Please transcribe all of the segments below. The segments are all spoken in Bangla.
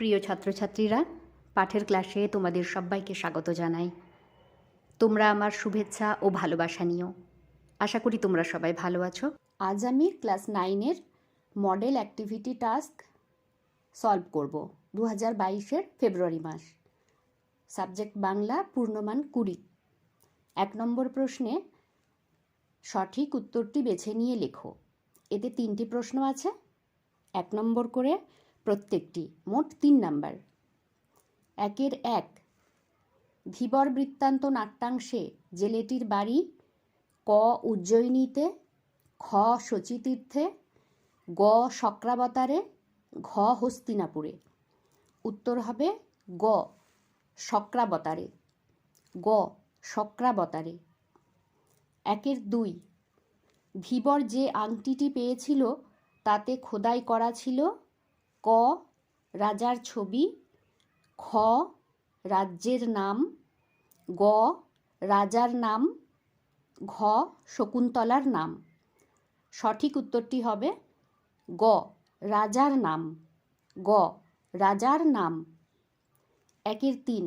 প্রিয় ছাত্রছাত্রীরা, পাঠের ক্লাসে তোমাদের সবাইকে স্বাগত জানাই। তোমরা আমার শুভেচ্ছা ও ভালোবাসা নিও। আশা করি তোমরা সবাই ভালো আছো। আজ আমি ক্লাস 9-এর মডেল অ্যাক্টিভিটি টাস্ক সলভ করব 2022-এর ফেব্রুয়ারি মাস। সাবজেক্ট বাংলা, পূর্ণমান 20। 1 নম্বর প্রশ্নে সঠিক উত্তরটি বেছে নিয়ে লেখো। এতে 3টি প্রশ্ন আছে, 1 নম্বর করে প্রত্যেকটি, মোট 3 নাম্বার। 1-এর 1, ধীবর বৃত্তান্ত নাট্যাংশে জেলেটির বাড়ি ক. উজ্জয়িনীতে, খ. শচীতীর্থে, গ. শক্রাবতারে, ঘ. হস্তিনাপুরে। উত্তর হবে গ. শক্রাবতারে। গ. শক্রাবতারে। 1-এর 2, ধীবর যে আংটিটি পেয়েছিল তাতে খোদাই করা ছিল ক. রাজার ছবি, খ. রাজ্যের নাম, গ. রাজার নাম, ঘ. শকুন্তলার নাম। সঠিক উত্তরটি হবে গ. রাজার নাম। গ. রাজার নাম। 1-এর 3,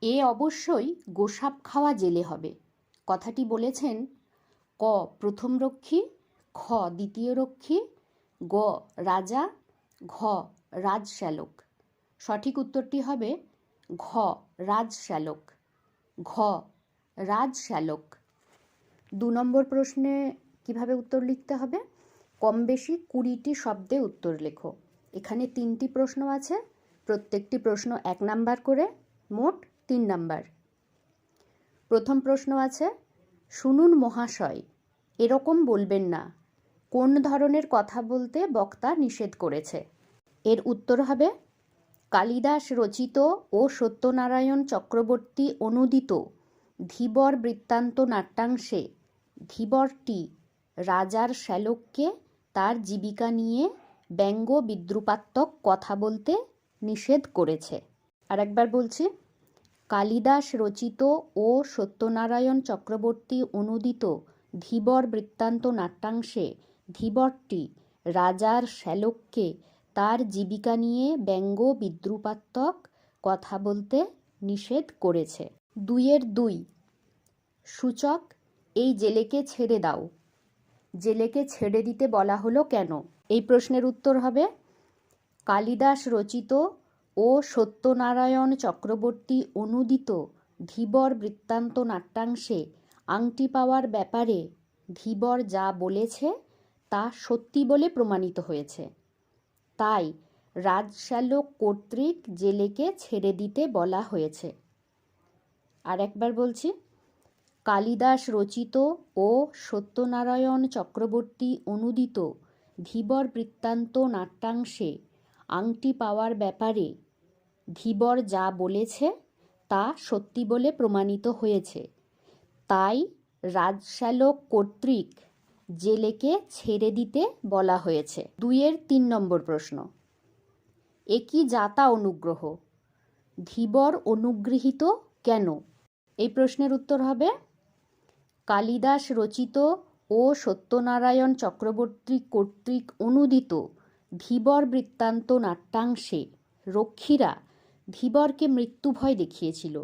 এ অবশ্যই গোসাপ খাওয়া জেলে হবে। কথাটি বলেছেন ক. প্রথম রক্ষী, খ. দ্বিতীয় রক্ষী, গ. রাজা, ঘ. রাজশ্যালক। সঠিক উত্তরটি হবে ঘ. রাজশ্যালক। ঘ. রাজশ্যালক। 2 নম্বর প্রশ্নে কিভাবে উত্তর লিখতে হবে? কম বেশি 20টি শব্দে উত্তর লেখো। এখানে 3টি প্রশ্ন আছে, প্রত্যেকটি প্রশ্ন 1 নাম্বার করে, মোট 3 নাম্বার। প্রথম প্রশ্ন আছে, শুনুন মহাশয়, এরকম বলবেন না, কোন ধরনের কথা বলতে বক্তা নিষেধ করেছে? এর উত্তর হবে কালিদাস রচিত ও সত্যনারায়ণ চক্রবর্তী অনুদিত ধীবর বৃত্তান্ত নাট্যাংশে ধীবরটি রাজার শ্যালককে তার জীবিকা নিয়ে ব্যঙ্গ বিদ্রূপাত্মক কথা বলতে নিষেধ করেছে। আরেকবার বলছি, কালিদাস রচিত ও সত্যনারায়ণ চক্রবর্তী অনুদিত ধীবর বৃত্তান্ত নাট্যাংশে ধীবরটি রাজার শ্যালককে তার জীবিকা নিয়ে ব্যঙ্গ বিদ্রূপাত্মক কথা বলতে নিষেধ করেছে। 2-এর 2, সূচক এই জেলেকে ছেড়ে দাও। জেলেকে ছেড়ে দিতে বলা হলো কেন? এই প্রশ্নের উত্তর হবে কালিদাস রচিত ও সত্যনারায়ণ চক্রবর্তী অনুদিত ধীবর বৃত্তান্ত নাট্যাংশে আংটি পাওয়ার ব্যাপারে ধীবর যা বলেছে তা সত্যি বলে প্রমাণিত হয়েছে। তাই রাজশ্যালক কর্তৃক জেলেকে ছেড়ে দিতে বলা হয়েছে। আর একবার বলছি, কালিদাস রচিত ও সত্যনারায়ণ চক্রবর্তী অনুদিত ধীবর বৃত্তান্ত নাট্যাংশে আংটি পাওয়ার ব্যাপারে ধীবর যা বলেছে তা সত্যি বলে প্রমাণিত হয়েছে। তাই রাজশ্যালক কর্তৃক জেলেকে ছেড়ে দিতে বলা হয়েছে। 2-এর 3 নম্বর প্রশ্ন, একই যাতা অনুগ্রহ, ধীবর অনুগৃহীত কেন? এই প্রশ্নের উত্তর হবে কালিদাস রচিত ও সত্যনারায়ণ চক্রবর্তী কর্তৃক অনুদিত ধীবর বৃত্তান্ত নাট্যাংশে রক্ষীরা ধীবরকে মৃত্যুভয় দেখিয়েছিল,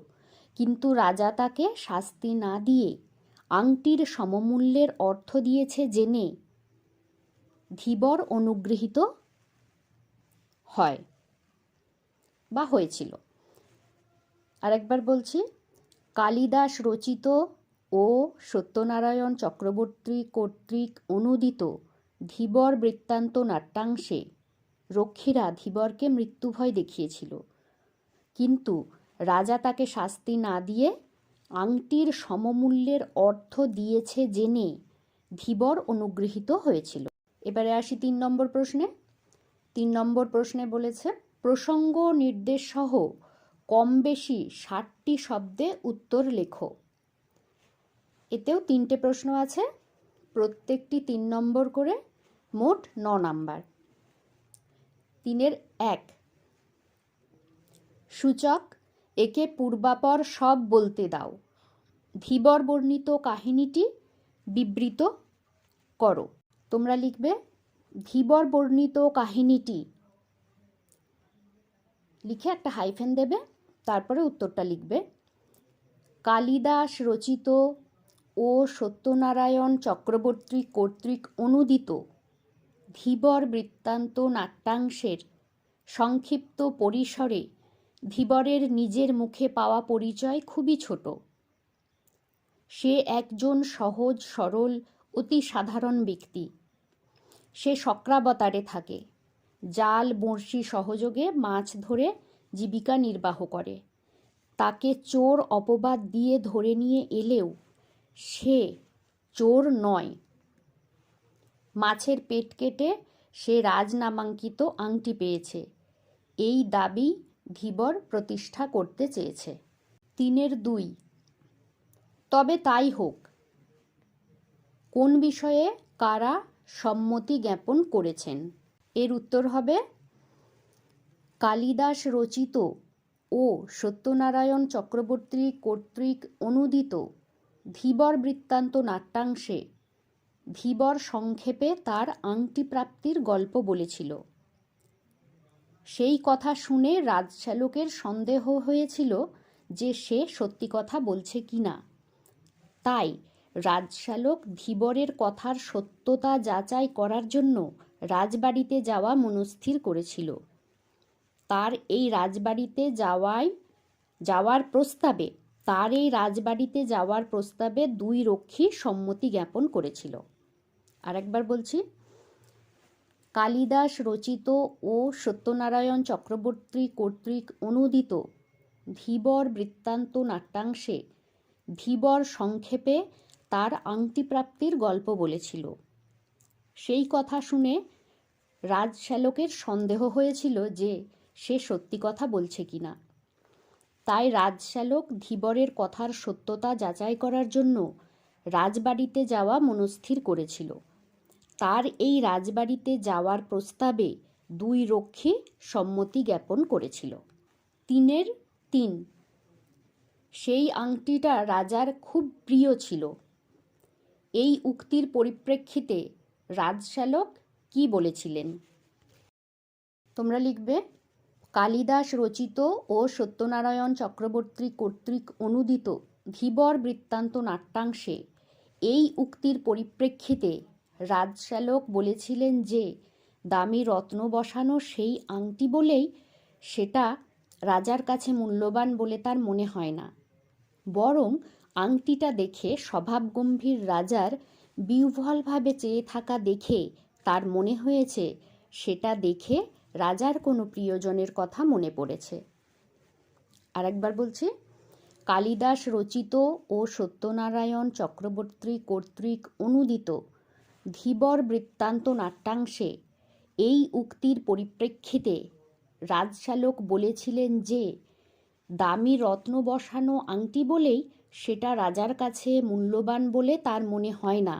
কিন্তু রাজা তাকে শাস্তি না দিয়ে আংটির সমমূল্যের অর্থ দিয়েছে জেনে ধীবর অনুগৃহীত হয় বা হয়েছিল। আরেকবার বলছি, কালিদাস রচিত ও সত্যনারায়ণ চক্রবর্তী কর্তৃক অনুদিত ধীবর বৃত্তান্ত নাট্যাংশে রক্ষীরা ধীবরকে মৃত্যুভয় দেখিয়েছিল, কিন্তু রাজা তাকে শাস্তি না দিয়ে আংটির সমমূল্যের অর্থ দিয়েছে জেনে ধীবর অনুগৃহীত হয়েছিল। এবারে আসি 3 নম্বর প্রশ্নে। 3 নম্বর প্রশ্নে বলেছে প্রসঙ্গ নির্দেশ সহ কম বেশি 60টি শব্দে উত্তর লেখো। এতেও 3টে প্রশ্ন আছে, প্রত্যেকটি 3 নম্বর করে, মোট 9 নাম্বার। 3-এর 1, সূচক একে পূর্বাপর সব বলতে দাও। ধীবর বর্ণিত কাহিনীটি বিবৃত করো। তোমরা লিখবে ধীবর বর্ণিত কাহিনীটি লিখে একটা হাইফেন দেবে, তারপরে উত্তরটা লিখবে। কালিদাস রচিত ও সত্যনারায়ণ চক্রবর্তী কর্তৃক অনুদিত ধীবর বৃত্তান্ত নাট্যাংশের সংক্ষিপ্ত পরিসরে ধীবরের নিজের মুখে পাওয়া পরিচয় খুবই ছোট। সে একজন সহজ সরল অতি সাধারণ ব্যক্তি। সে শক্রাবতারে থাকে, জাল বড়শি সহযোগে মাছ ধরে জীবিকা নির্বাহ করে। তাকে চোর অপবাদ দিয়ে ধরে নিয়ে এলেও সে চোর নয়। মাছের পেট কেটে সে রাজনামাঙ্কিত আংটি পেয়েছে, এই দাবি ধীবর প্রতিষ্ঠা করতে চেয়েছে। 3-2 তবে তাই হোক, কোন বিষয়ে কারা সম্মতি জ্ঞাপন করেছেন? এর উত্তর হবে কালিদাস রচিত ও সত্যনারায়ণ চক্রবর্তী কর্তৃক অনুদিত ধীবর বৃত্তান্ত নাট্যাংশে ধীবর সংক্ষেপে তার আংটি প্রাপ্তির গল্প বলেছিল। সেই কথা শুনে রাজশ্যালকের সন্দেহ হয়েছিল যে সে সত্যি কথা বলছে কিনা। তাই রাজশ্যালক ধীবরের কথার সত্যতা যাচাই করার জন্য রাজবাড়িতে যাওয়া মনস্থির করেছিল। তার এই রাজবাড়িতে যাওয়ার প্রস্তাবে 2 রক্ষী সম্মতি জ্ঞাপন করেছিল। আরেকবার বলছি, কালিদাস রচিত ও সত্যনারায়ণ চক্রবর্তী কর্তৃক অনুদিত ধীবর বৃত্তান্ত নাট্যাংশে ধীবর সংক্ষেপে তার আংটি প্রাপ্তির গল্প বলেছিল। সেই কথা শুনে রাজশ্যালকের সন্দেহ হয়েছিল যে সে সত্যি কথা বলছে কিনা। তাই রাজশ্যালক ধীবরের কথার সত্যতা যাচাই করার জন্য রাজবাড়িতে যাওয়া মনস্থির করেছিল। তার এই রাজবাড়িতে যাওয়ার প্রস্তাবে 2 রক্ষী সম্মতি জ্ঞাপন করেছিল। 3-3 সেই আংটিটা রাজার খুব প্রিয় ছিল। এই উক্তির পরিপ্রেক্ষিতে রাজশ্যালক কি বলেছিলেন? তোমরা লিখবে কালিদাস রচিত ও সত্যনারায়ণ চক্রবর্তী কর্তৃক অনুদিত ধীবর বৃত্তান্ত নাট্যাংশে এই উক্তির পরিপ্রেক্ষিতে রাজশ্যালক বলেছিলেন যে দামি রত্ন বসানো সেই আংটি বলেই সেটা রাজার কাছে মূল্যবান বলে তার মনে হয় না, বরং আংটিটা দেখে স্বভাবগম্ভীর রাজার বিহ্বলভাবে চেয়ে থাকা দেখে তার মনে হয়েছে সেটা দেখে রাজার কোনো প্রিয়জনের কথা মনে পড়েছে। আরেকবার বলছি, কালিদাস রচিত ও সত্যনারায়ণ চক্রবর্তী কর্তৃক অনুদিত ধীবর বৃত্তান্ত নাট্যাংশে এই উক্তির পরিপ্রেক্ষিতে রাজশ্যালক বলেছিলেন যে দামি রত্ন বসানো আংটি বলেই সেটা রাজার কাছে মূল্যবান বলে তার মনে হয় না,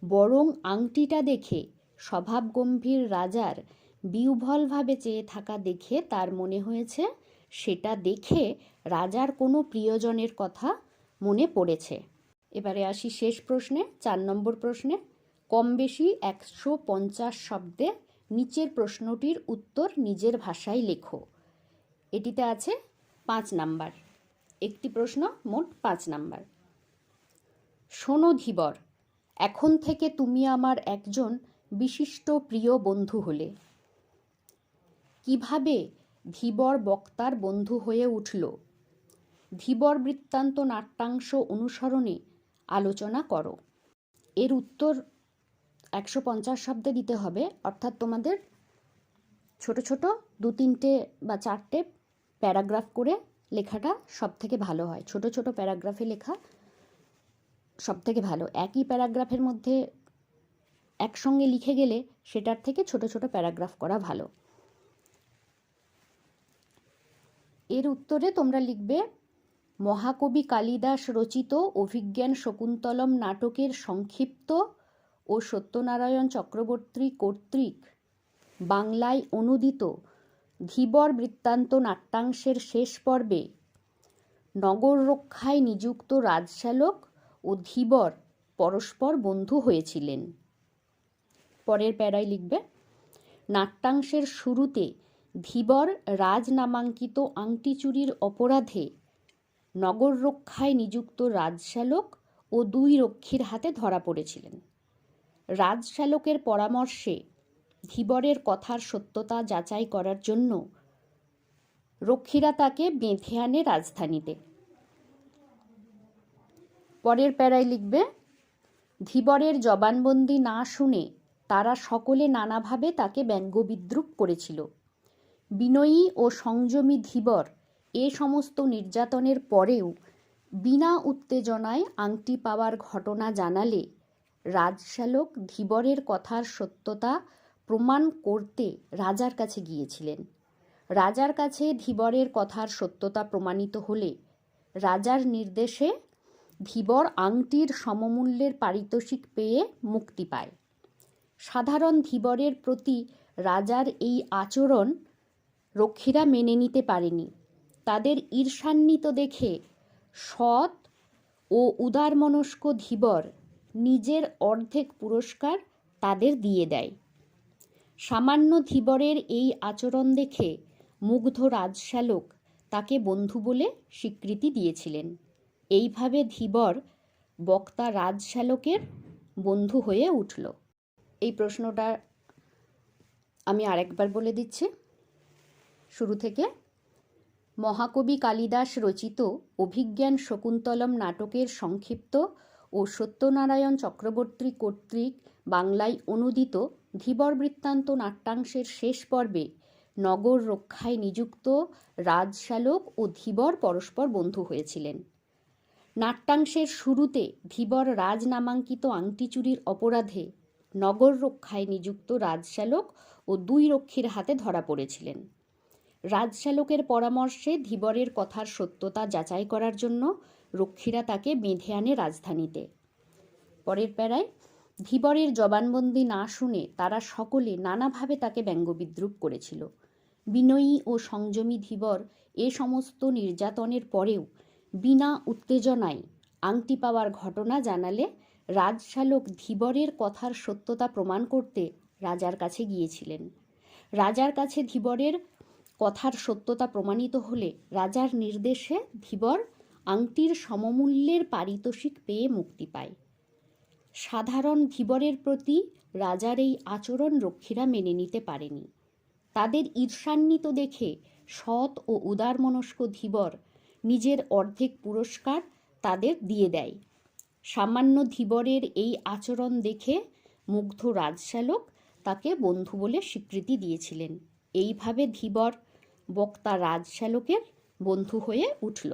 বরং আংটিটা দেখে স্বভাবগম্ভীর রাজার বিহ্বলভাবে চেয়ে থাকা দেখে তার মনে হয়েছে সেটা দেখে রাজার কোনো প্রিয়জনের কথা মনে পড়েছে। এবারে আসি শেষ প্রশ্নে, 4 নম্বর প্রশ্নে। কম বেশি 150 শব্দে নিচের প্রশ্নটির উত্তর নিজের ভাষায় লেখো। এটিতে আছে 5 নাম্বার। একটি প্রশ্ন, মোট 5 নাম্বার। শোনো ধীবর, এখন থেকে তুমি আমার একজন বিশিষ্ট প্রিয় বন্ধু হলে। কিভাবে ধীবর বক্তার বন্ধু হয়ে উঠল? ধীবর বৃত্তান্ত নাট্যাংশ অনুসরণে আলোচনা করো। এর উত্তর 150 শব্দে দিতে হবে, অর্থাৎ তোমাদের ছোট ছোট 2-3টে বা 4টে প্যারাগ্রাফ করে লেখাটা সব থেকে ভালো হয়। ছোট ছোট প্যারাগ্রাফে লেখা সব থেকে ভালো। একই প্যারাগ্রাফের মধ্যে একসঙ্গে লিখে গেলে সেটার থেকে ছোট ছোট প্যারাগ্রাফ করা ভালো। এর উত্তরে তোমরা লিখবে মহাকবি কালিদাস রচিত অভিজ্ঞান শকুন্তলম নাটকের সংক্ষিপ্ত ও সত্যনারায়ণ চক্রবর্তী কর্তৃক বাংলায় অনুদিত ধীবর বৃত্তান্ত নাট্যাংশের শেষ পর্বে নগর রক্ষায় নিযুক্ত রাজশ্যালক ও ধীবর পরস্পর বন্ধু হয়েছিলেন। পরের প্যারায় লিখবে নাট্যাংশের শুরুতে ধীবর রাজ নামাঙ্কিত আংটি চুরির অপরাধে নগর রক্ষায় নিযুক্ত রাজশ্যালক ও 2 রক্ষীর হাতে ধরা পড়েছিলেন। রাজশ্যালকের পরামর্শে ধীবরের কথার সত্যতা যাচাই করার জন্য রক্ষীরা তাকে বেঁধে আনে রাজধানীতে। পরের প্যারায় লিখবে, ধীবরের জবানবন্দি না শুনে তারা সকলে নানাভাবে তাকে ব্যঙ্গবিদ্রূপ করেছিল। বিনয়ী ও সংযমী ধীবর এ সমস্ত নির্যাতনের পরেও বিনা উত্তেজনায় আংটি পাওয়ার ঘটনা জানালে রাজশ্যালক ধীবরের কথার সত্যতা প্রমাণ করতে রাজার কাছে গিয়েছিলেন। রাজার কাছে ধীবরের কথার সত্যতা প্রমাণিত হলে রাজার নির্দেশে ধীবর আংটির সমমূল্যের পারিতোষিক পেয়ে মুক্তি পায়। সাধারণ ধীবরের প্রতি রাজার এই আচরণ রক্ষীরা মেনে নিতে পারেনি। তাদের ঈর্ষান্বিত দেখে সৎ ও উদারমনস্ক ধীবর নিজের অর্ধেক পুরস্কার তাদের দিয়ে দেয়। সামান্য ধীবরের এই আচরণ দেখে মুগ্ধ রাজশ্যালক তাকে বন্ধু বলে স্বীকৃতি দিয়েছিলেন। এইভাবে ধীবর বক্তা রাজশ্যালকের বন্ধু হয়ে উঠল। এই প্রশ্নটা আমি আরেকবার বলে দিচ্ছি শুরু থেকে। মহাকবি কালিদাস রচিত অভিজ্ঞান শকুন্তলম নাটকের সংক্ষিপ্ত ও সত্যনারায়ণ চক্রবর্তী কর্তৃক বাংলায় অনুদিত ধীবর বৃত্তান্ত নাট্যাংশের শেষ পর্বে নগর রক্ষায় নিযুক্ত রাজশ্যালক ও ধীবর পরস্পর বন্ধু হয়েছিলেন। নাট্যাংশের শুরুতে ধীবর রাজ নামাঙ্কিত আংটি চুরির অপরাধে নগর রক্ষায় নিযুক্ত রাজশ্যালক ও 2 রক্ষীর হাতে ধরা পড়েছিলেন। রাজশ্যালকের পরামর্শে ধীবরের কথার সত্যতা যাচাই করার জন্য রক্ষীরা তাকে বেঁধে আনে রাজধানীতে। পরের প্যারায়, ধীবরের জবানবন্দি না শুনে তারা সকলে নানাভাবে তাকে ব্যঙ্গবিদ্রূপ করেছিল। বিনয়ী ও সংযমী ধীবর এ সমস্ত নির্যাতনের পরেও বিনা উত্তেজনায় আংটি পাওয়ার ঘটনা জানালে রাজশ্যালক ধীবরের কথার সত্যতা প্রমাণ করতে রাজার কাছে গিয়েছিলেন। রাজার কাছে ধীবরের কথার সত্যতা প্রমাণিত হলে রাজার নির্দেশে ধীবর আংটির সমমূল্যের পারিতোষিক পেয়ে মুক্তি পায়। সাধারণ ধীবরের প্রতি রাজার এই আচরণ রক্ষীরা মেনে নিতে পারেনি। তাদের ঈর্ষান্বিত দেখে সৎ ও উদারমনস্ক ধীবর নিজের অর্ধেক পুরস্কার তাদের দিয়ে দেয়। সামান্য ধীবরের এই আচরণ দেখে মুগ্ধ রাজশ্যালক তাকে বন্ধু বলে স্বীকৃতি দিয়েছিলেন। এইভাবে ধীবর বক্তা রাজশ্যালকের বন্ধু হয়ে উঠল।